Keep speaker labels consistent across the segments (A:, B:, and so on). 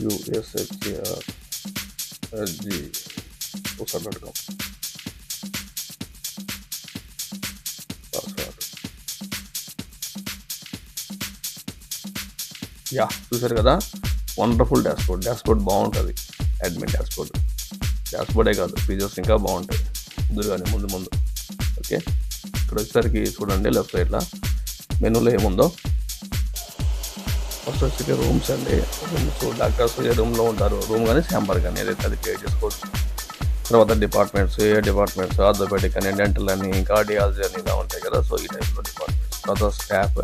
A: ushrg password. చూసారు కదా, wonderful dashboard బాగుంటుంది. అడ్మిన్ డాష్బోర్డే కాదు, ఫీచర్స్ ఇంకా బాగుంటాయి. కానీ ముందు ఓకే. ఇక్కడ వచ్చేసరికి చూడండి, లెఫ్ట్ సైడ్లో మెనూలో ఏముందో. ఫస్ట్ వచ్చి రూమ్స్ అండి. రూమ్స్ డాక్టర్స్ ఏ రూమ్లో ఉంటారు, రూమ్ కానీ శాంపర్ కానీ ఏదైతే అది క్రియేట్ చేసుకోవచ్చు. తర్వాత డిపార్ట్మెంట్స్, ఆర్థోపెడిక్ అని, డెంటల్ అని, కార్డియాలజీ అని ఇలా ఉంటాయి కదా. సో ఈ టైప్లో డిపార్ట్మెంట్స్. తర్వాత స్టాఫ్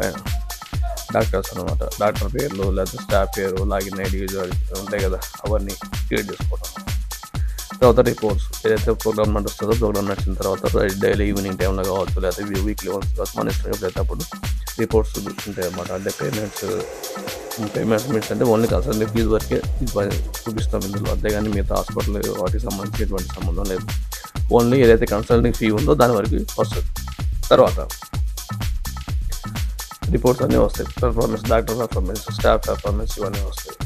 A: డాక్టర్స్ అనమాట. డాక్టర్ పేర్లు లేకపోతే స్టాఫ్ పేరు, లాగిన్ ఐడి ఉంటాయి కదా, అవన్నీ క్రియేట్ చేసుకోవడం. తర్వాత రిపోర్ట్స్, ఏదైతే ప్రోగ్రామ్ నడుస్తుందో ప్రోగ్రామ్ నడిచిన తర్వాత డైలీ ఈవినింగ్ టైంలో కావచ్చు, లేకపోతే వీక్లీ వన్స్ కావచ్చు, మన ఇష్టం ఎప్పుడైతే అప్పుడు రిపోర్ట్స్ ఉంటాయి అన్నమాట. అంటే పేమెంట్స్ మీన్స్ అంటే ఓన్లీ కన్సల్టెంట్ ఫీజు వరకే చూపిస్తాం ఇందులో. అంతేగాని మిగతా హాస్పిటల్ వాటికి సంబంధించి ఎటువంటి సంబంధం లేదు. ఓన్లీ ఏదైతే కన్సల్టింగ్ ఫీ ఉందో దాని వరకు వస్తుంది. తర్వాత రిపోర్ట్స్ అన్నీ వస్తాయి. Performance, doctor performance, staff performance ఇవన్నీ వస్తాయి.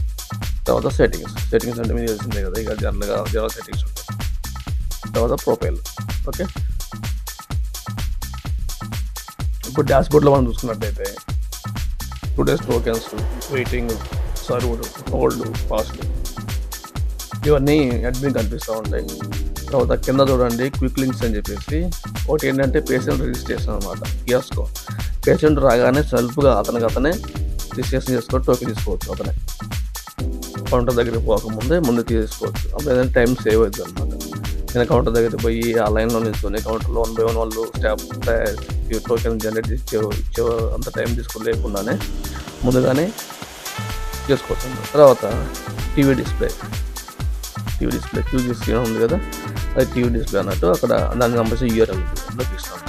A: తర్వాత సెట్టింగ్స్ అంటే మీరు తెలిసిందే కదా, ఇక జనరల్ సెట్టింగ్స్ ఉంటాయి. తర్వాత ప్రొఫైల్. ఓకే, ఇప్పుడు డాష్బోర్డ్లో మనం చూసుకున్నట్టయితే today's tokens, waiting, served, hold, fast ఇవన్నీ అడ్మిన్ కనిపిస్తూ ఉంటాయి. తర్వాత కింద చూడండి క్విక్ లింక్స్ అని చెప్పేసి ఒకటి ఏంటంటే పేషెంట్ రిజిస్ట్రేషన్ అనమాట. కియాస్కో పేషెంట్ రాగానే సెల్ఫ్గా అతనే రిజిస్ట్రేషన్ చేసుకొని టోకెన్ తీసుకోవచ్చు. అతనే కౌంటర్ దగ్గరికి పోకముందే ముందు తీసుకోవచ్చు. అప్పుడు ఏదైనా టైం సేవ్ అవుతుంది అనమాట. నేను కౌంటర్ దగ్గరికి పోయి ఆ లైన్లో నిల్చుని కౌంటర్లో 1 by 1 వాళ్ళు స్టాఫ్ టోకెన్ జనరేట్ ఇచ్చే అంత టైం తీసుకుని లేకుండానే ముందుగానే చేసుకోవచ్చు. తర్వాత టీవీ డిస్ప్లే క్యూజీ స్క్రీన్ ఉంది కదా, అది టీవీ డిస్ప్లే అన్నట్టు. అక్కడ దానికి సంబంధించి URL ఇస్తాను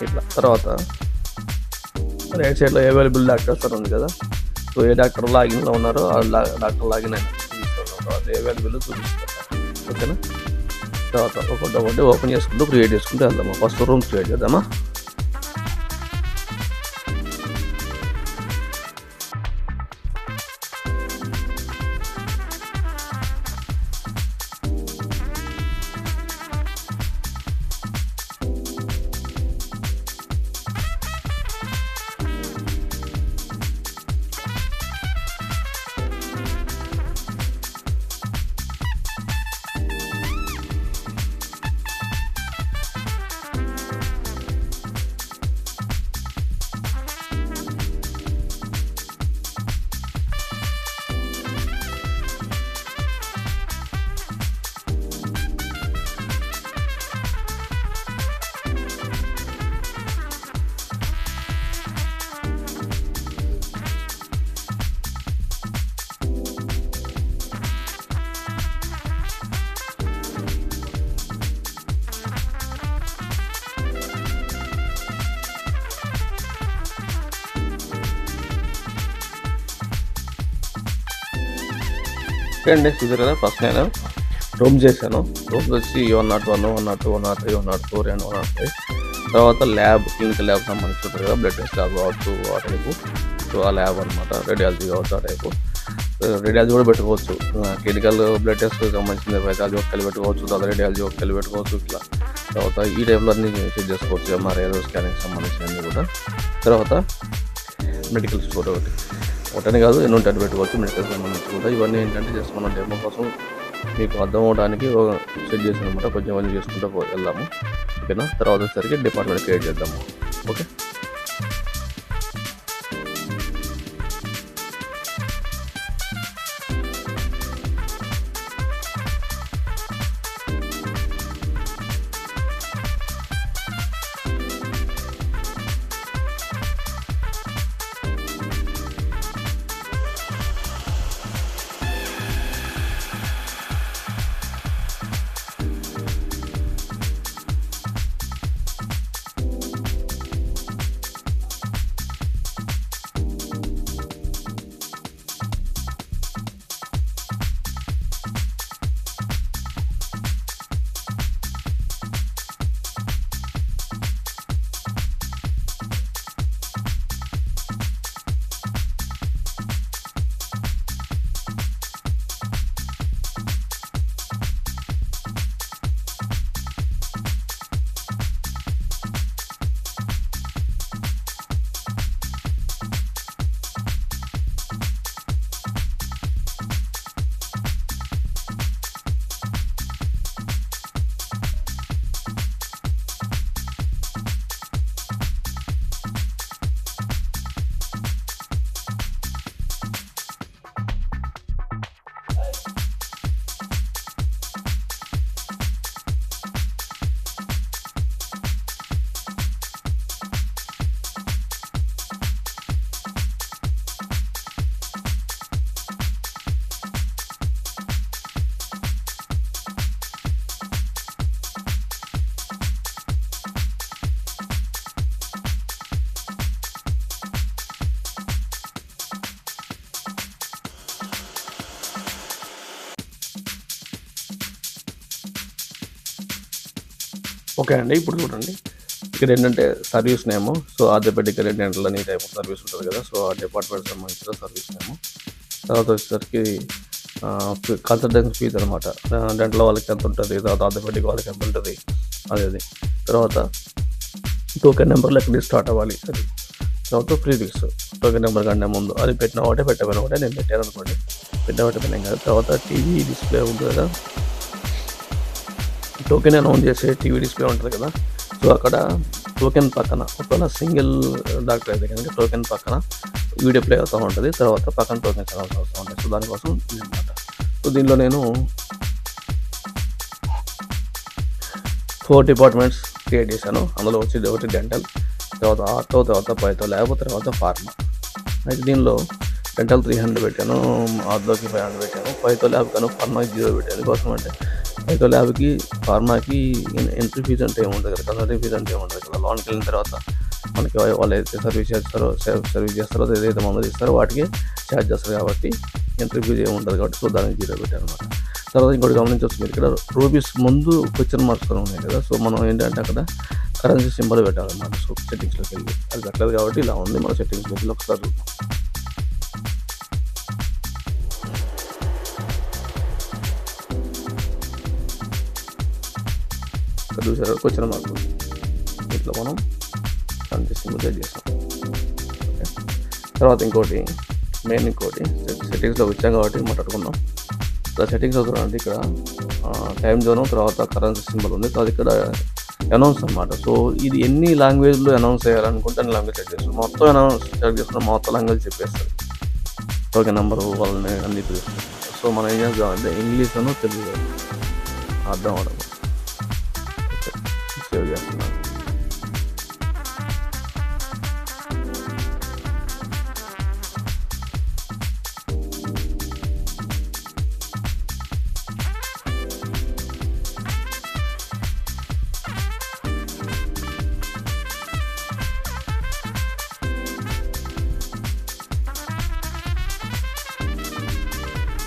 A: ఇట్లా. తర్వాత రైట్ సైడ్లో అవైలబుల్ డాక్టర్స్ అని ఉంది కదా. సో ఏ డాక్టర్ లాగిన్లో ఉన్నారో ఆ డాక్టర్ లాగిన్ అయినా చూపిస్తాను. తర్వాత అవైలబుల్ చూపిస్తాను. ఓకేనా. తర్వాత ఒకటి ఓపెన్ చేసుకుంటూ క్రియేట్ చేసుకుంటూ వెళ్దామా. ఫస్ట్ రూమ్ క్రియేట్ చేద్దామా. ఓకే అండి, చూసారు కదా. ఫస్ట్ నేను రూమ్ చేశాను. రూమ్స్ వచ్చి 101, 102, 103, 104 అండ్ 105. తర్వాత ల్యాబ్, క్లినికల్ ల్యాబ్ సంబంధించి ఉంటుంది కదా, బ్లడ్ టెస్ట్ ల్యాబ్ కావచ్చు ఆ టైపు. సో ఆ ల్యాబ్ అనమాట. రేడియాలజీ కావచ్చు ఆ టైపు. రేడియాలజీ కూడా పెట్టుకోవచ్చు. క్లినికల్ బ్లడ్ టెస్ట్ సంబంధించిన రేడియాలజీ ఒక కలిపి పెట్టుకోవచ్చు, తర్వాత రేడియాలజీ ఒక కలిపి పెట్టుకోవచ్చు ఇట్లా. తర్వాత ఈ టైప్లో అన్నీ చెక్ చేసుకోవచ్చు. MRI స్కానింగ్ సంబంధించినవి కూడా. తర్వాత మెడికల్ స్టోర్ ఒకటని కాదు, ఎన్ని ఉంటాయి పెట్టుకోవచ్చు మెడికల్ సంబంధించి కూడా. ఇవన్నీ ఏంటంటే జస్ట్ మనం డెమో కోసం మీకు అర్థం అవడానికి సెట్ చేసిన అనమాట. కొంచెం అన్నీ చేసుకుంటూ వెళ్దాము. ఓకేనా. తర్వాత వచ్చేసరికి డిపార్ట్మెంట్ క్రియేట్ చేద్దాము. ఓకే. ఓకే అండి. ఇప్పుడు చూడండి. ఇక్కడ ఏంటంటే సర్వీస్ నేము. సో, ఆర్థోపెడిక్ డెంటల్ అని టైప్ ఆఫ్ సర్వీస్ ఉంటుంది కదా! సో, ఆ డిపార్ట్మెంట్‌కి సంబంధించిన సర్వీస్ నేము. తర్వాత వచ్చేసరికి కన్సల్టెన్సీ ఫీజ్ అనమాట. డెంటల్ వాళ్ళకి ఎంత ఉంటుంది, తర్వాత ఆర్థోపెడిక్ వాళ్ళకి ఎంత ఉంటుంది అది. తర్వాత టోకెన్ నెంబర్లో ఎక్కడి నుంచి స్టార్ట్ అవ్వాలి అది. తర్వాత ప్రీఫిక్స్ టోకెన్ నెంబర్ కంటే ముందు అది పెట్టిన ఒకటే పెట్టకపోయినా ఒకటే నేను పెట్టాను అనుకోండి. పెట్టిన ఒకటే పెట్టాను కదా. తర్వాత టీవీ డిస్ప్లే ఉంటుంది కదా, టోకెన్ అనౌన్స్ చేసే టీవీ డిస్ప్లే ఉంటుంది కదా. సో, అక్కడ టోకెన్ పక్కన ఒకవేళ సింగిల్ డాక్టర్ అయితే కనుక టోకెన్ పక్కన వీడియో ప్లే అవుతూ ఉంటుంది. తర్వాత పక్కన టోకెన్స్ అనౌన్స్ అవుతూ ఉంటాయి. సో, దానికోసం ఇదన్నమాట. సో, దీనిలో నేను 4 డిపార్ట్మెంట్స్ క్రియేట్ చేశాను. అందులో వచ్చి ఒకటి డెంటల్, తర్వాత ఆర్థో, తర్వాత పైతో ల్యాబ్, తర్వాత ఫార్మా. అయితే దీనిలో డెంటల్ 300 పెట్టాను, ఆర్థోకి 500 పెట్టాను, పైతో ల్యాబ్ కానీ ఫార్మాకి 0 పెట్టాను. ఎందుకోసం అంటే పైతో ల్యాబ్కి ఫార్మాకి ఎంట్రీ ఫీజు అంటే ఏముంటుంది కదా, కన్సల్టింగ్ ఫీజు అంటే ఏముంటుంది కదా. లోన్కి వెళ్ళిన తర్వాత మనకి వాళ్ళు ఏదైతే సర్వీస్ చేస్తారో ఏదైతే మందులు ఇస్తారో వాటికి ఛార్జ్ చేస్తారు కాబట్టి ఎంట్రీ ఫీజు ఏముంటుంది కాబట్టి సో దానికి 0 పెట్టాను అనమాట. తర్వాత ఇంకోటి గమనించవచ్చు, మీరు ఇక్కడ రూపీస్ ముందు క్వశ్చన్ మార్క్స్ ఉన్నాయి కదా. సో, మనం ఏంటంటే అక్కడ కరెన్సీ సింబల్ పెట్టాలన్నమాట. సో, సెట్టింగ్స్లోకి వెళ్ళి అది పెట్టలేదు కాబట్టి ఇలా ఉంది. మన సెట్టింగ్స్లోకి వెళ్ళి ఒకసారి చూద్దాం. ఇక్కడ చూసారు క్వశ్చన్ మార్క్, ఇట్లా మనం కరెన్సీ సింబల్ సెట్ చేసాం. ఓకే. తర్వాత ఇంకోటి సెట్టింగ్స్లోకి వచ్చాం కాబట్టి మాట్లాడుకుందాం. ఇక్కడ సెట్టింగ్స్ అవుతుందంటే ఇక్కడ టైం జోన్, తర్వాత కరెన్సీ సింబల్ ఉంది, తర్వాత ఇక్కడ అనౌన్స్ అనమాట. సో, ఇది ఎన్ని లాంగ్వేజ్లో అనౌన్స్ చేయాలనుకుంటే అన్ని లాంగ్వేజ్ సెట్ చేస్తారు. మొత్తం అనౌన్స్ సెలెక్ట్ చేసుకున్న మొత్తం లాంగ్వేజ్ చెప్పేస్తారు. ఓకే, నెంబర్ వాళ్ళని అన్ని చూపిస్తారు. సో, మనం ఏం చేద్దామంటే ఇంగ్లీష్ అను తెలుగు అర్థం అవడం సేవ్ చేస్తున్నాను.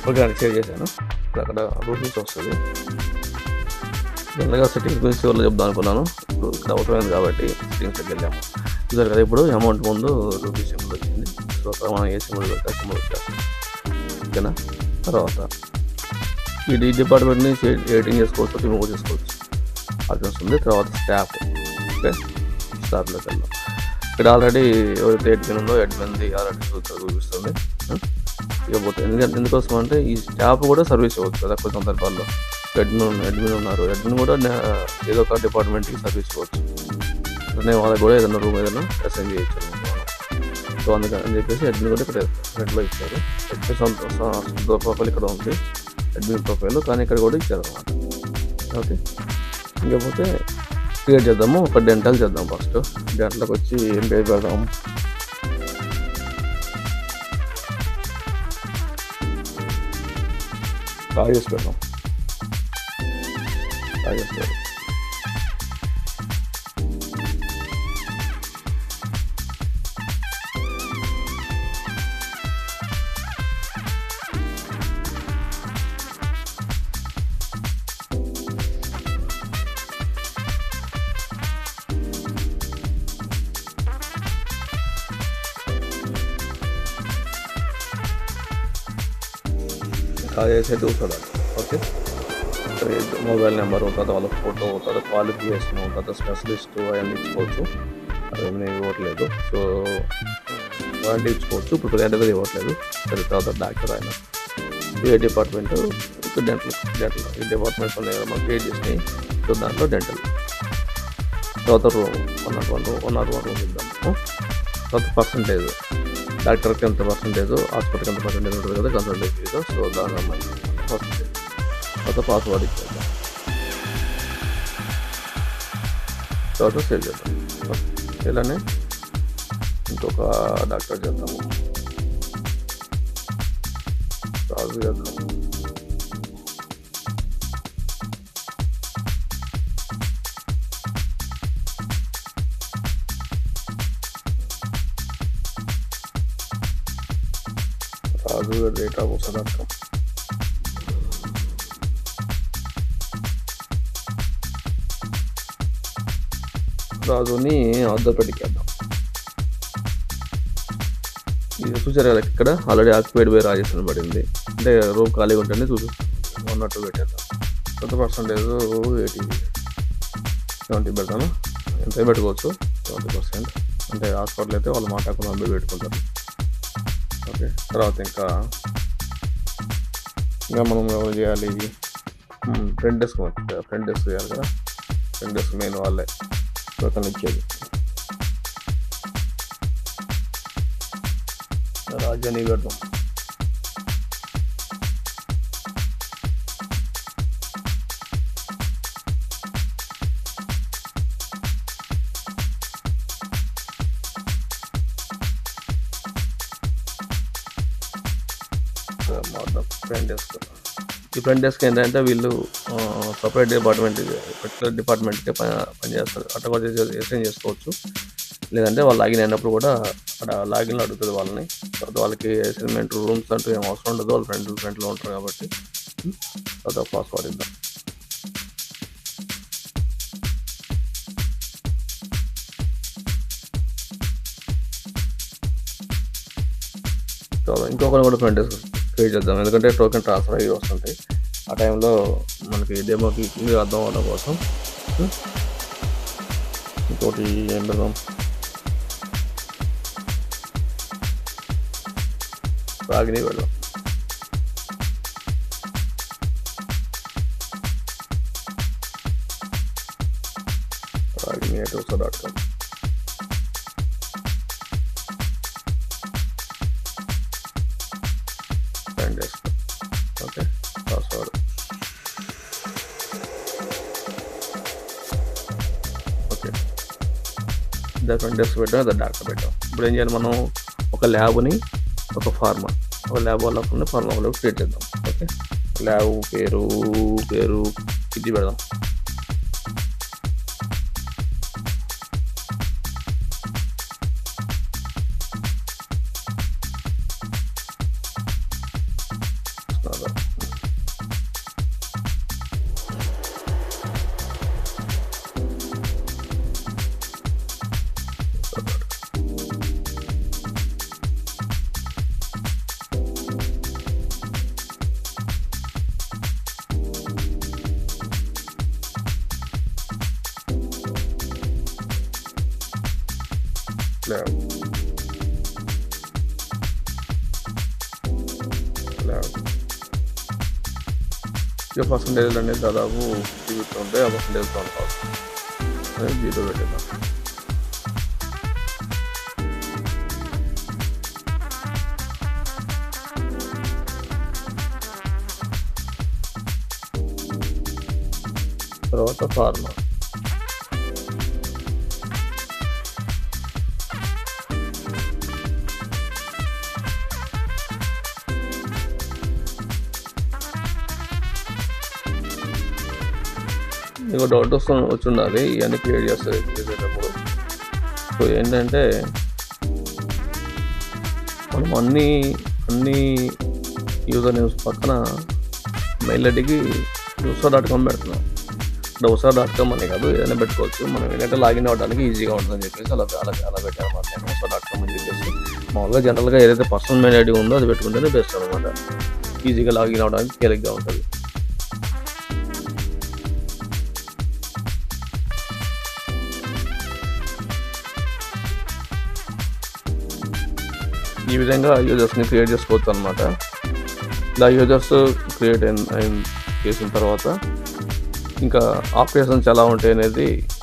A: ఓకే అండి, షేర్ చేశాను. ఇప్పుడు అక్కడ రూపీస్ వస్తుంది. జనరల్గా సెట్టింగ్స్ గురించి చివరిలో చెప్దాం అనుకున్నాను. ఇప్పుడు ఇక్కడ అవసరమైంది కాబట్టి సెట్టింగ్స్కి వెళ్ళాము. చూసారు కదా, ఇప్పుడు అమౌంట్ ముందు రూపీస్ సింబల్ వచ్చింది. సో, అక్కడ మనం ఏ సింబల్ పెడితే సింబల్ వచ్చేస్తాం. ఓకేనా. తర్వాత ఈ డిపార్ట్మెంట్ని ఎడిటింగ్ చేసుకోవచ్చు, రిమూవ్ చేసుకోవచ్చు ఆప్షన్స్ ఉంది. తర్వాత స్టాఫ్, ఓకే, స్టాఫ్లోకి వెళ్దాం. ఇక్కడ ఆల్రెడీ ఎవరైతే అడ్మిన్ ఉందో అడ్మిన్ది ఆల్రెడీ చూపిస్తుంది. ఇకపోతే ఎందుకోసం అంటే ఈ స్టాఫ్ కూడా సర్వీస్ ఇవ్వచ్చు కదా కొన్ని సందర్భాల్లో. అడ్మిన్ ఉన్నారు, అడ్మిన్ కూడా ఏదో ఒక డిపార్ట్మెంట్కి సర్వీస్ ఇవ్వచ్చు. నేను వాళ్ళకి కూడా ఏదైనా రూమ్ ఏదైనా అసైన్ చేయొచ్చు. సో, అందుకని చెప్పేసి అడ్మిన్ కూడా ఇక్కడ ఫ్రంట్లో ఇచ్చారు. అడ్మిన్ ప్రొఫైల్ ఇక్కడ ఉంది, అడ్మిన్ ప్రొఫైల్, కానీ ఇక్కడ కూడా ఇచ్చారు అనమాట. ఓకే. ఇంకపోతే క్రియేట్ చేద్దాము. ఒక డెంటల్ చేద్దాం. ఫస్ట్ డెంటల్కి వచ్చి ఏం పేరు పెడదాం. రాజేష్ పెడదాం. రాజేష్ గారు. రాజేష్ అయితే చూడాలి. ఓకే. మొబైల్ నెంబరు, తర్వాత వాళ్ళ ఫోటో, తర్వాత క్వాలిఫికేషన్, తర్వాత స్పెషలిస్ట్ అవన్నీ ఇచ్చుకోవచ్చు. అదేమి నేను ఇవ్వట్లేదు. సో, అలాంటివి ఇచ్చుకోవచ్చు. ఇప్పుడు ప్రజెంట్ కూడా ఇవ్వట్లేదు. తర్వాత డాక్టర్ ఆయన ఏ డిపార్ట్మెంట్, డెంటల్ ఈ డిపార్ట్మెంట్స్ ఉన్నాయి కదా మనం క్రియేట్ చేసినాయి. సో, దాంట్లో డెంటల్. తర్వాత రూమ్ 101 రూమ్ ఇద్దాము. తర్వాత పర్సంటేజ్, డాక్టర్కి ఎంత పర్సంటేజ్, హాస్పిటల్కి ఎంత పర్సంటేజ్ ఉంటుంది కదా కన్సల్టెన్సీ ఫీజు. సో, దాని పర్సంటేజ్. తర్వాత పాస్వర్డ్ ఇచ్చేద్దాం. తర్వాత సేవ్ చేద్దాం. ఇలానే ఇంకొక డాక్టర్ చేద్దాము. రాజు చేద్దాము. రాజు డేటా వస్తుందర్థం. రాజుని ఆర్థోపెడిక్. ఇది చూసారు కదా, ఇక్కడ ఆల్రెడీ ఆక్యుపైడ్ బై రాజేష్ అని పడింది. అంటే రూమ్ ఖాళీగా ఉంటేనే ఉన్నట్టు పెట్టేద్దాం. 20% 80 70 పెడతాను. ఎంత పెట్టుకోవచ్చు 70%. అంటే హాస్పిటల్ అయితే వాళ్ళు మాట్లాడుకుని అబ్బాయి పెట్టుకుంటారు. ఓకే, తర్వాత ఇంకా మనం ఎవరు చేయాలి, ఫ్రంట్ డెస్క్ చేయాలి కదా. ఫ్రంట్ డెస్క్ మెయిన్ వాళ్ళే టోకెన్ ఇచ్చేది. రాజని పెడతాం. ఈ ఫ్రంట్ డెస్క్ ఏంటంటే వీళ్ళు సపరేట్ డిపార్ట్మెంట్కే పనిచేస్తారు. అట్లా కూడా అసైన్ చేసుకోవచ్చు. లేదంటే వాళ్ళు లాగిన్ అయినప్పుడు కూడా అక్కడ లాగిన్లో అడుగుతుంది వాళ్ళని. తర్వాత వాళ్ళకి అసైన్మెంట్ రూమ్స్ అంటూ ఏం అవసరం ఉండదు, వాళ్ళు ఫ్రంట్లో ఉంటారు కాబట్టి. తర్వాత పాస్వర్డ్ ఇద్దాం. చాలా ఇంకొకరు కూడా ఫ్రంట్ డెస్క్ క్రియేట్ చేద్దాం, ఎందుకంటే టోకెన్ ట్రాన్స్ఫర్ అయ్యి వస్తుంటాయి. ఆ టైంలో మనకి డెమోకి అర్థం అవ్వడం కోసం. ఇంకోటి ఏం పెడదాం, రాగిని పెడదాం. రాగిని @usa.com. Front desk. Okay, password. Okay, front desk పెట్టాం, అది డాక్టర్ పెట్టాం. ఇప్పుడు ఏం చేయాలి, మనం ఒక ల్యాబ్ని ఒక ఫార్మా వాళ్ళ ఫార్మా వాళ్ళు క్రియేట్ చేద్దాం. ఓకే, ల్యాబ్ పేరు ఇది పెడదాం. ఇక పర్సంటేజ్ అనేది దాదాపు చూస్తుంటే ఆ పర్సంటేజ్ అనేది 0 పెట్టేద్దాం. తర్వాత ఫార్మా మీకు డౌట్ వచ్చి ఉండాలి, ఇవన్నీ క్రియేట్ చేసేటప్పుడు. సో ఏంటంటే మనం అన్ని యూజర్ నేమ్స్ పక్కన మెయిల్ ఐడికి usa.com పెడుతున్నాం. ఇక్కడ usa.com అని కాదు, ఏదైనా పెట్టుకోవచ్చు. మనం ఏంటంటే లాగిన్ అవ్వడానికి ఈజీగా ఉంటుందని చెప్పేసి అలా పెట్టాను అనమాట. నేను usa.com అని చెప్పేసి మామూలుగా జనరల్గా ఏదైతే పర్సనల్ మెయిల్ ఐడి ఉందో అది పెట్టుకుంటేనే బెస్ట్ అనమాట. ఈజీగా లాగిన్ అవ్వడానికి తేలిగ్గా ఉంటుంది. ఈ విధంగా యూజర్స్ని క్రియేట్ చేసుకోవచ్చు అనమాట. ఇలా యూజర్స్ క్రియేట్ చేసిన తర్వాత ఇంకా ఆపరేషన్స్ ఎలా ఉంటాయి అనేది